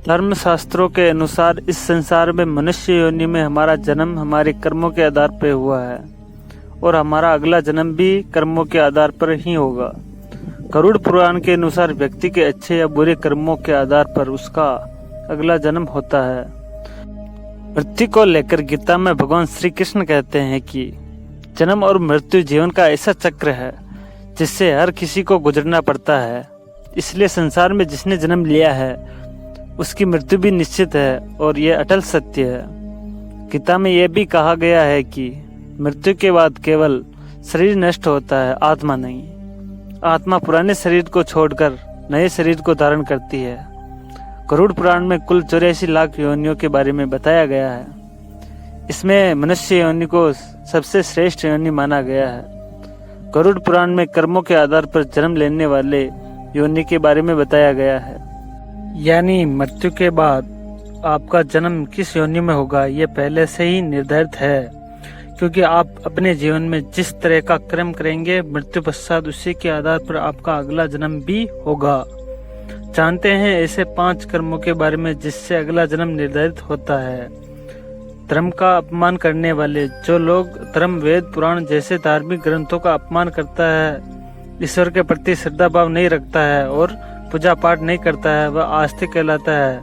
धर्म शास्त्रों के अनुसार इस संसार में मनुष्य योनि में हमारा जन्म हमारे कर्मों के आधार पर हुआ है और हमारा अगला जन्म भी कर्मों के आधार पर ही होगा। गरुड़ पुराण के अनुसार व्यक्ति के अच्छे या बुरे कर्मों के आधार पर उसका अगला जन्म होता है। मृत्यु को लेकर गीता में भगवान श्री कृष्ण कहते हैं कि जन्म और मृत्यु जीवन का ऐसा चक्र है जिससे हर किसी को गुजरना पड़ता है, इसलिए संसार में जिसने जन्म लिया है उसकी मृत्यु भी निश्चित है और यह अटल सत्य है। गीता में यह भी कहा गया है कि मृत्यु के बाद केवल शरीर नष्ट होता है, आत्मा नहीं। आत्मा पुराने शरीर को छोड़कर नए शरीर को धारण करती है। गरुड़ पुराण में कुल 84 लाख योनियों के बारे में बताया गया है। इसमें मनुष्य योनि को सबसे श्रेष्ठ योनि माना गया है। गरुड़ पुराण में कर्मों के आधार पर जन्म लेने वाले योनि के बारे में बताया गया है, यानी मृत्यु के बाद आपका जन्म किस योनि में होगा यह पहले से ही निर्धारित है, क्योंकि आप अपने जीवन में जिस तरह का कर्म करेंगे मृत्यु पश्चात उसी के आधार पर आपका अगला जन्म भी होगा। जानते हैं ऐसे 5 कर्मों के बारे में जिससे अगला जन्म निर्धारित होता है। धर्म का अपमान करने वाले, जो लोग धर्म, वेद, पुराण जैसे धार्मिक ग्रंथों का अपमान करता है, ईश्वर के प्रति श्रद्धा भाव नहीं रखता है और पूजा पाठ नहीं करता है, वह आस्तिक कहलाता है।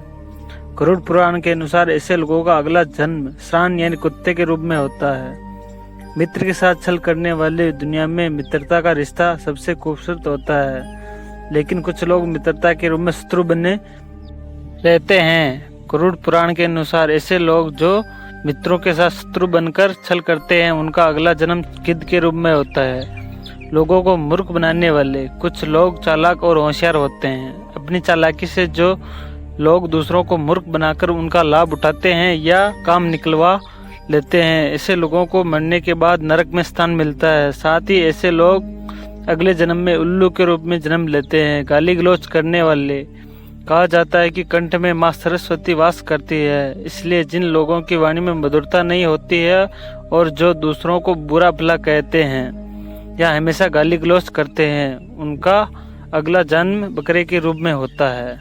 गरुड़ पुराण के अनुसार ऐसे लोगों का अगला जन्म श्रान यानी कुत्ते के रूप में होता है। मित्र के साथ छल करने वाले, दुनिया में मित्रता का रिश्ता सबसे खूबसूरत होता है, लेकिन कुछ लोग मित्रता के रूप में शत्रु बने रहते हैं। गरुड़ पुराण के अनुसार ऐसे लोग जो मित्रों के साथ शत्रु बनकर छल करते हैं उनका अगला जन्म गिद्ध के रूप में होता है। लोगों को मूर्ख बनाने वाले, कुछ लोग चालाक और होशियार होते हैं। अपनी चालाकी से जो लोग दूसरों को मूर्ख बनाकर उनका लाभ उठाते हैं या काम निकलवा लेते हैं, ऐसे लोगों को मरने के बाद नरक में स्थान मिलता है। साथ ही ऐसे लोग अगले जन्म में उल्लू के रूप में जन्म लेते हैं। गाली गलौज करने वाले, कहा जाता है कि कंठ में माँ सरस्वती वास करती है, इसलिए जिन लोगों की वाणी में मधुरता नहीं होती है और जो दूसरों को बुरा भला कहते हैं या हमेशा गाली गलौज करते हैं, उनका अगला जन्म बकरे के रूप में होता है।